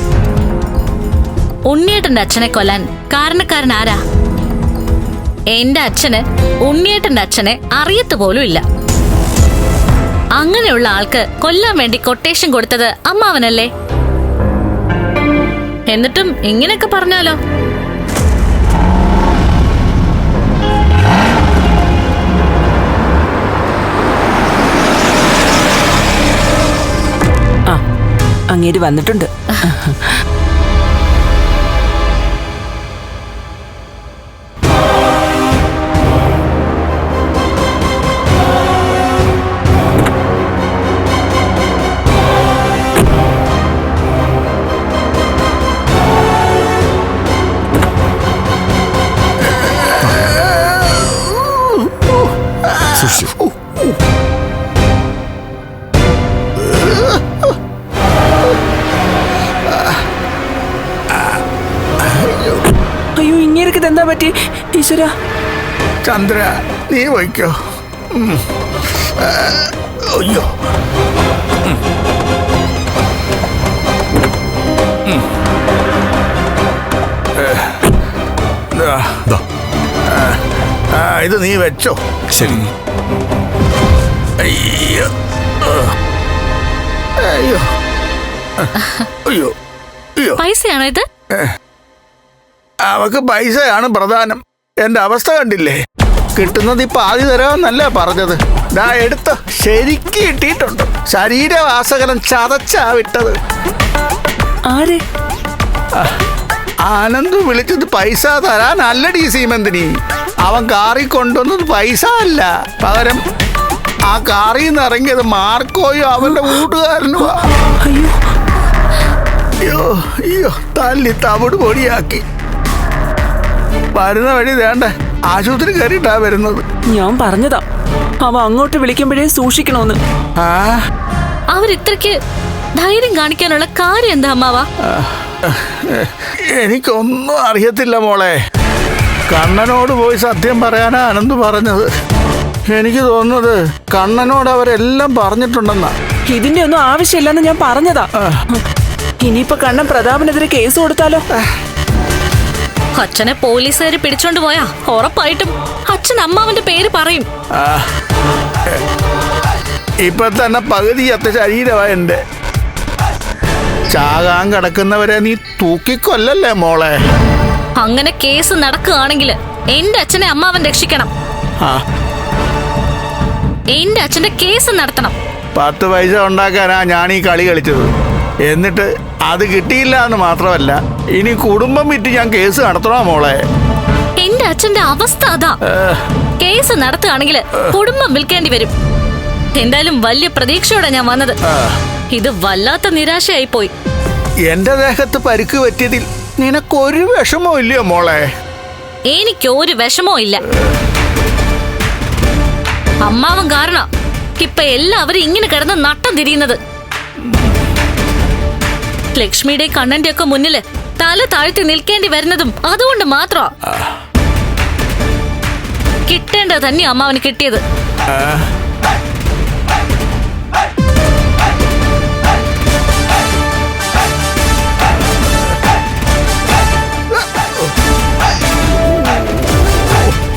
ഉണ്ണിയേട്ടന്റെ അച്ഛനെ കൊല്ലാൻ കാരണക്കാരൻ ആരാ? എന്റെ അച്ഛന് ഉണ്ണിയേട്ടന്റെ അച്ഛനെ അറിയത്തുപോലും ഇല്ല. അങ്ങനെയുള്ള ആൾക്ക് കൊല്ലാൻ വേണ്ടി കൊട്ടേഷൻ കൊടുത്തത് അമ്മാവനല്ലേ? എന്നിട്ടും ഇങ്ങനെയൊക്കെ പറഞ്ഞാലോ? ആ അങ്ങേര് വന്നിട്ടുണ്ട്. അയ്യോ, ഇങ്ങേർക്ക് എന്താ പറ്റി ഈശ്വര? ചന്ദ്ര, നീ വയ്ക്കോ. അയ്യോ, ഇത് നീ വെച്ചോ. ശരി. അയ്യോ അയ്യോ അയ്യോ അയ്യോ. പൈസയാണോ ഇത്? അവക്ക് പൈസയാണ് പ്രധാനം. എന്റെ അവസ്ഥ കണ്ടില്ലേ? കിട്ടുന്നത് ഇപ്പൊ ആദ്യം തരാമെന്നല്ല പറഞ്ഞത്. ദാ എടുത്തോ, ശരിക്ക് കിട്ടിയിട്ടുണ്ട്. ശരീരവാസകലം ചതച്ചാ വിട്ടത്. ആരെ? ആനന്ദ് വിളിച്ചത് പൈസ തരാൻ അല്ലടി സീമന്തിനി. അവൻ കാറി കൊണ്ടുവന്നത് പൈസ അല്ല, പകരം ആ കാറിൽ നിന്ന് ഇറങ്ങിയത് മാർക്കോയോ അവന്റെ കൂട്ടുകാരനുമാ. അയ്യോ അയ്യോ, തല്ലി തവിട് പൊടിയാക്കി. വരുന്ന വഴി വേണ്ട ആശുപത്രി കയറിയിട്ടാ വരുന്നത്. ഞാൻ പറഞ്ഞതാ അവ അങ്ങോട്ട് വിളിക്കുമ്പോഴേ സൂക്ഷിക്കണോന്ന്. അവരിത്രയ്ക്ക് ധൈര്യം കാണിക്കാനുള്ള കാര്യം എന്താ അമ്മാവാ? എനിക്കൊന്നും അറിയത്തില്ല മോളെ. കണ്ണനോട് പോയി സത്യം പറയാനാ ആനന്ദ് പറഞ്ഞത്. എനിക്ക് തോന്നുന്നത് കണ്ണനോട് അവരെല്ലാം പറഞ്ഞിട്ടുണ്ടെന്നാ. ഇതിന്റെ ഒന്നും ആവശ്യമില്ലെന്ന് ഞാൻ പറഞ്ഞതാ. ഇനിയിപ്പൊ കണ്ണൻ പ്രതാപനെതിരെ കേസ് കൊടുത്താലോ? അച്ഛനെ പോലീസുകാര് പിടിച്ചോണ്ട് പോയാ ഉറപ്പായിട്ടും അച്ഛൻ അമ്മാവന്റെ പേര് പറയും. ഇപ്പൊ തന്നെ പകുതി അത്ത ശരീരമാ എന്റെ. ചാകാൻ കിടക്കുന്നവരെ നീ തൂക്കിക്കൊല്ലല്ലേ മോളെ. അങ്ങനെ കേസ് നടക്കുകയാണെങ്കിൽ എന്റെ അച്ഛനെ അമ്മാവൻ രക്ഷിക്കണം. എന്റെ അച്ഛന്റെ കേസ് നടത്തണം. 10 പൈസ ഉണ്ടാക്കാനാ ഞാൻ ഈ കളി കളിച്ചത്. എന്നിട്ട് അത് കിട്ടിയില്ല എന്ന് മാത്രമല്ല, ഇനി കുടുംബം വിറ്റ് ഞാൻ കേസ് നടത്തണോ മോളെ? എന്റെ അച്ഛന്റെ അവസ്ഥ അതാ. കേസ് നടത്തുകയാണെങ്കിൽ കുടുംബം വിൽക്കേണ്ടി വരും. എന്തായാലും വലിയ പ്രതീക്ഷയോടെ ഞാൻ വന്നത്. ഇത് വല്ലാത്ത നിരാശയായി പോയി. എന്റെ ദേഹത്ത് പരിക്ക് പറ്റിയതിൽ നിനക്കൊരു വിഷമോ ഇല്ലയോ മോളെ? എനിക്ക് ഒരു വിഷമോ ഇല്ല. അമ്മാവൻ കാരണം ഇപ്പൊ എല്ലാവരും ഇങ്ങനെ കിടന്ന് നട്ടം തിരിയുന്നത്. ലക്ഷ്മിയുടെ കണ്ണന്റെ ഒക്കെ മുന്നില് തല താഴ്ത്തി നിൽക്കേണ്ടി വരുന്നതും അതുകൊണ്ട് മാത്രമാ. കിട്ടേണ്ടത് തന്നെ അമ്മാവന് കിട്ടിയത്.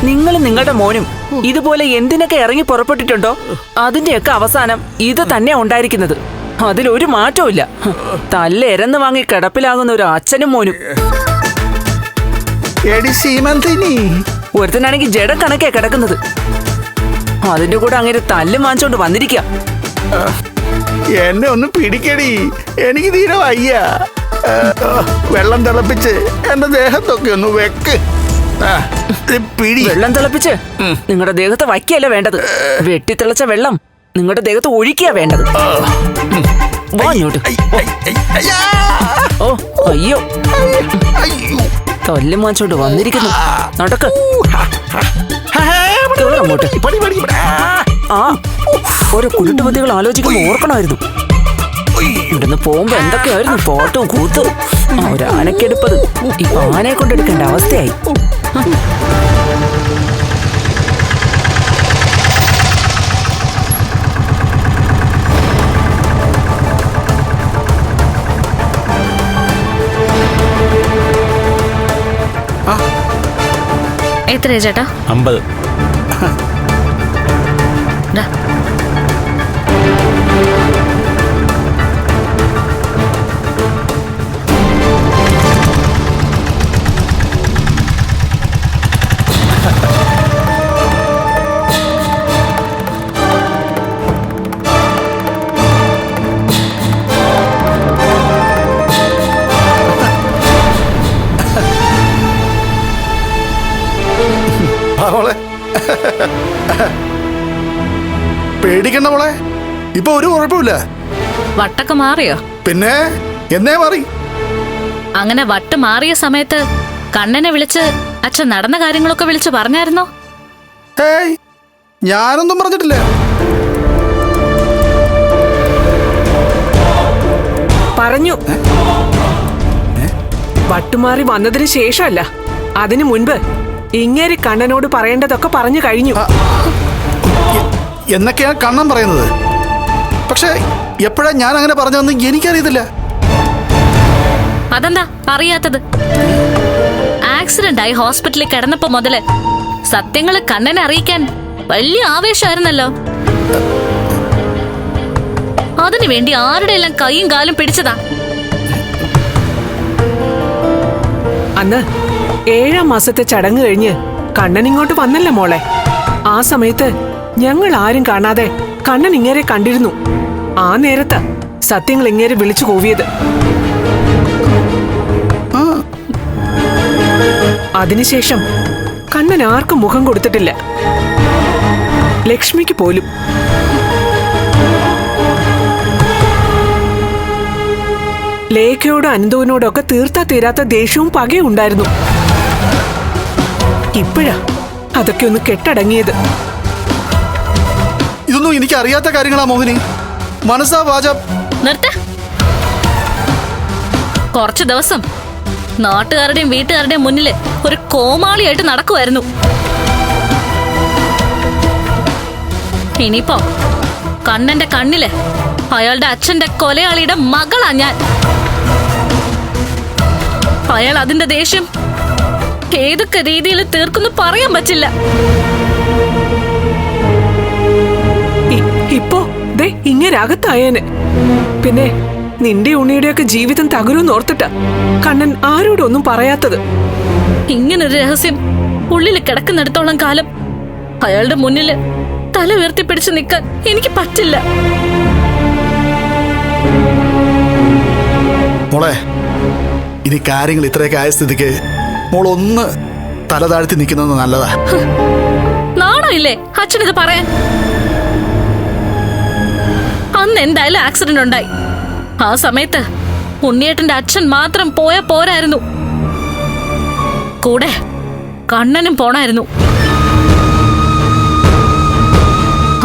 നിങ്ങളും നിങ്ങളുടെ മോനും ഇതുപോലെ എന്തിനൊക്കെ ഇറങ്ങി പുറപ്പെട്ടിട്ടുണ്ടോ അതിന്റെയൊക്കെ അവസാനം ഇത് തന്നെ ഉണ്ടായിരിക്കുന്നത്. അതിലൊരു മാറ്റവും. തല്ലെരന്ന് വാങ്ങി കിടപ്പിലാകുന്ന ഒരു അച്ഛനും മോനും. ഒരുത്തനാണെങ്കിൽ ജഡ കണക്കെ കിടക്കുന്നത്. അതിന്റെ കൂടെ അങ്ങനെ തല്ല് വാങ്ങിച്ചോണ്ട് വന്നിരിക്കുക. എന്നെ ഒന്ന് പിടിക്കടി, എനിക്ക് തീരെ വയ്യ. വെള്ളം തിളപ്പിച്ച് എന്റെ ദേഹത്തൊക്കെ ഒന്ന് വെക്ക്. വെള്ളം തിളപ്പിച്ച് നിങ്ങളുടെ ദേഹത്ത് വയ്ക്കല്ല വേണ്ടത്. വെട്ടിത്തിളച്ച വെള്ളം നിങ്ങളുടെ ദേഹത്ത് ഒഴിക്കുക വേണ്ടത്. ഓ അയ്യോ, തല്ല് മാച്ചോട്ട് വന്നിരിക്കുന്നു. നടക്ക് അങ്ങോട്ട്. ആ ഓരോ കുരുട്ടുപതികൾ ആലോചിക്കുമ്പോൾ ഓർക്കണമായിരുന്നു. ഇവിടുന്ന് പോകുമ്പോ എന്തൊക്കെയായിരുന്നു ഫോട്ടോ കൂത്ത്. ഒരു ആനക്കെടുപ്പത് ഇപ്പൊ ആനയെ കൊണ്ടെടുക്കേണ്ട അവസ്ഥയായി. എത്രയാ ചേട്ടാ? 50. പേടിക്കണ്ട മോളെ, ഇപ്പൊ ഒരു കുഴപ്പമില്ല. വട്ടൊക്കെ മാറിയോ? പിന്നെ എന്നേ മാറി. അങ്ങനെ വട്ട് മാറിയ സമയത്ത് കണ്ണനെ വിളിച്ച് അച്ഛൻ നടന്ന കാര്യങ്ങളൊക്കെ വിളിച്ച് പറഞ്ഞായിരുന്നോ? ഏയ്, ഞാനൊന്നും പറഞ്ഞിട്ടില്ല. പറഞ്ഞു. വട്ടുമാറി വന്നതിന് ശേഷമല്ല, അതിനു മുൻപ് ഇങ്ങേരി കണ്ണനോട് പറയേണ്ടതൊക്കെ പറഞ്ഞു കഴിഞ്ഞു. എന്നൊക്കെയാണ് കണ്ണൻ പറയുന്നത്. പക്ഷെ എപ്പോഴാ ഞാൻ അങ്ങനെ പറഞ്ഞതെന്ന് എനിക്കറിയത്തില്ല. അതെന്താ അറിയാത്തത്? ആക്സിഡന്റ് ആയി ഹോസ്പിറ്റലിൽ കിടന്നപ്പോ മുതല് സത്യങ്ങള് കണ്ണനെ അറിയിക്കാൻ വലിയ ആവേശമായിരുന്നല്ലോ. അതിനു വേണ്ടി ആരുടെ എല്ലാം കൈയും കാലും പിടിച്ചതാ. അന്ന് 7-ാം മാസത്തെ ചടങ്ങ് കഴിഞ്ഞ് കണ്ണൻ ഇങ്ങോട്ട് വന്നല്ലേ മോളെ. ആ സമയത്ത് ഞങ്ങൾ ആരും കാണാതെ കണ്ണൻ ഇങ്ങേരെ കണ്ടിരുന്നു. ആ നേരത്ത് സത്യങ്ങൾ ഇങ്ങേരെ വിളിച്ചു കൂവിയത്. അതിനുശേഷം കണ്ണൻ ആർക്കും മുഖം കൊടുത്തിട്ടില്ല, ലക്ഷ്മിക്ക് പോലും. ലേഖയോടും അനന്തുവിനോടൊക്കെ തീർത്താ തീരാത്ത ദേഷ്യവും പകയും ഉണ്ടായിരുന്നു. ഇപ്പോഴാ അതൊക്കെ ഒന്ന് കെട്ടടങ്ങിയത്. ഇതൊന്നും എനിക്ക് അറിയാത്ത കാര്യങ്ങളാ മോഹിനി. മനസ്സാ വാച. നിർത്ത. കുറച്ചു ദിവസം നാട്ടുകാരുടെയും വീട്ടുകാരുടെയും മുന്നില് ഒരു കോമാളിയായിട്ട് നടക്കുമായിരുന്നു. ഇനിയിപ്പോ കണ്ണന്റെ കണ്ണില് അയാളുടെ അച്ഛന്റെ കൊലയാളിയുടെ മകളാ ഞാൻ. അയാൾ അതിന്റെ ദേഷ്യം ഏതൊക്കെ രീതിയിൽ തീർക്കുന്നു പറയാൻ പറ്റില്ല. ഇപ്പോ ദേ ഇങ്ങനകത്തായേനെ. പിന്നെ നിന്റെ ഉണ്ണിയുടെയൊക്കെ ജീവിതം തകരുമെന്ന് ഓർത്തിട്ടാ കണ്ണൻ ആരോടും ഒന്നും പറയാത്തത്. ഇങ്ങനൊരു രഹസ്യം ഉള്ളിൽ കിടക്കുന്നിടത്തോളം കാലം അയാളുടെ മുന്നില് തല ഉയർത്തിപ്പിടിച്ച് നിൽക്കാൻ എനിക്ക് പറ്റില്ല. മോളെ, ഇനി കാര്യങ്ങൾ ഇത്രയൊക്കെ ആയ സ്ഥിതിക്ക് മോൾ ഒന്ന് തല താഴ്ത്തി നിൽക്കുന്നത് നല്ലതാ. നാണോ ഇല്ലേ അച്ഛനിത് പറയാൻ? അന്ന് എന്തായാലും ആക്സിഡന്റ് ഉണ്ടായി. ആ സമയത്ത് ഉണ്ണിയേട്ടന്റെ അച്ഛൻ മാത്രം പോയാ പോരായിരുന്നു, കൂടെ കണ്ണനും പോണായിരുന്നു.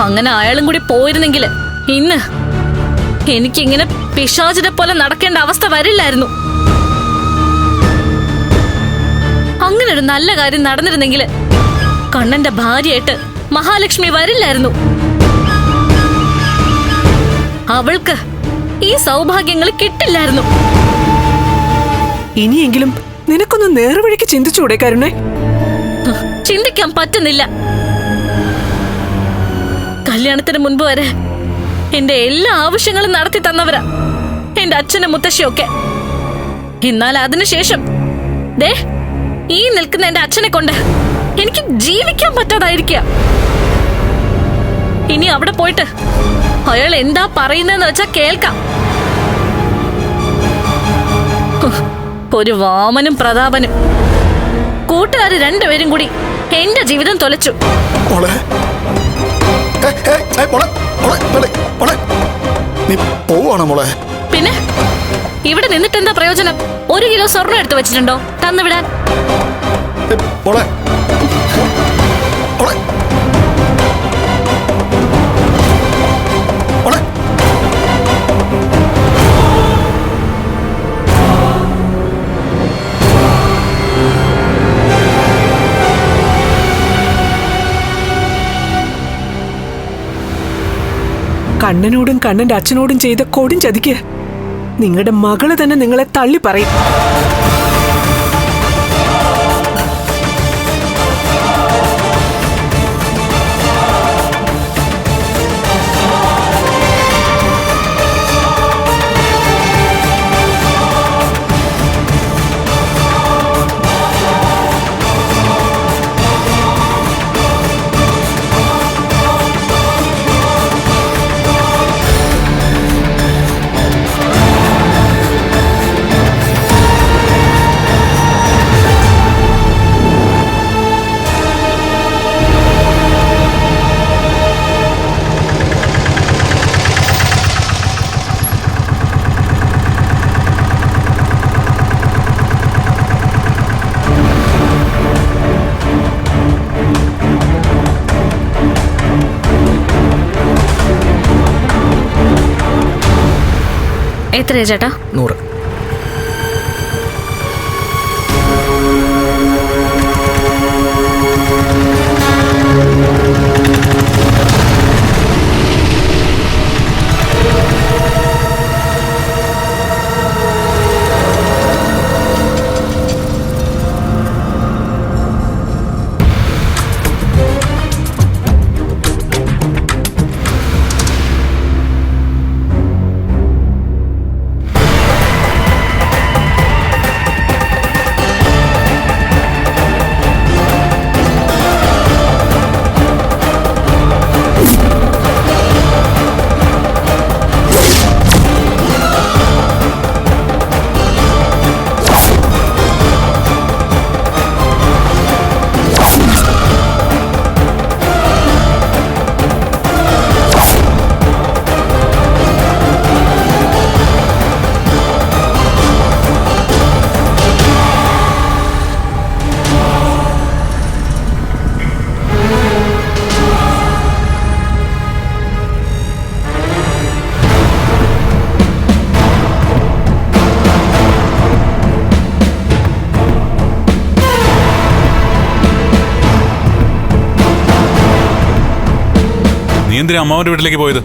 അങ്ങനെ അയാളും കൂടി പോയിരുന്നെങ്കിൽ ഇന്ന് എനിക്കിങ്ങനെ പിശാചിനെ പോലെ നടക്കേണ്ട അവസ്ഥ വരില്ലായിരുന്നു. അങ്ങനെ ഒരു നല്ല കാര്യം നടന്നിരുന്നെങ്കിൽ കണ്ണന്റെ ഭാര്യയായിട്ട് മഹാലക്ഷ്മി വരില്ലായിരുന്നു. അവൾക്ക് ഈ സൗഭാഗ്യങ്ങൾ കിട്ടില്ലായിരുന്നു. ഇനിയെങ്കിലും നിനക്കൊന്ന് നേർവഴിക്ക് ചിന്തിച്ചുകൂടെ കരുണേ? ചിന്തിക്കാൻ പറ്റുന്നില്ല. കല്യാണത്തിന് മുൻപ് വരെ എന്റെ എല്ലാ ആവശ്യങ്ങളും നടത്തി തന്നവരാ എന്റെ അച്ഛനും മുത്തശ്ശിയൊക്കെ. എന്നാൽ അതിനുശേഷം ദേ ഈ നിൽക്കുന്ന എന്റെ അച്ഛനെ കൊണ്ട് എനിക്ക് ജീവിക്കാൻ പറ്റാതായിരിക്കുക. ഇനി അവിടെ പോയിട്ട് അയാൾ എന്താ പറയുന്നതെന്ന് വെച്ചാ കേൾക്കാം. ഒരു വാമനും പ്രതാപനും കൂട്ടുകാര് രണ്ടുപേരും കൂടി എന്റെ ജീവിതം തൊലച്ചു. പിന്നെ ഇവിടെ നിന്നിട്ട് എന്താ പ്രയോജനം? 1 കിലോ സ്വർണ്ണം എടുത്തു വെച്ചിട്ടുണ്ടോ തന്നുവിടാൻ? കണ്ണനോടും കണ്ണന്റെ അച്ഛനോടും ചെയ്ത കൊടും ചതിക്ക് നിങ്ങളുടെ മകള് തന്നെ നിങ്ങളെ തള്ളി പറയും. എത്രയാ ചേട്ടാ? 100. എന്തിനാ അമ്മാവന്റെ വീട്ടിലേക്ക് പോയത്?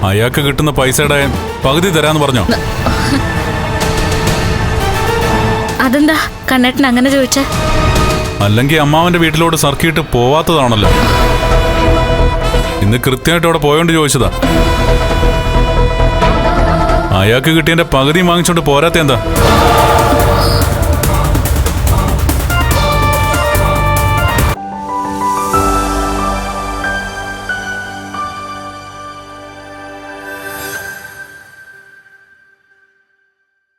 അയാൾക്ക് കിട്ടുന്ന പൈസയുടെ പകുതി തരാന്ന് പറഞ്ഞോ? അതെന്താ കണ്ണേട്ടൻ അങ്ങനെ ചോദിച്ചേ? അല്ലെങ്കിൽ അമ്മാവന്റെ വീട്ടിലോട്ട് സർക്കിട്ട് പോവാത്തതാണല്ലോ. ഇന്ന് കൃത്യമായിട്ട് അവിടെ പോയോണ്ട് ചോദിച്ചതാ. അയാൾക്ക് കിട്ടിയതിന്റെ പകുതി വാങ്ങിച്ചോണ്ട് പോരാത്ത എന്താ?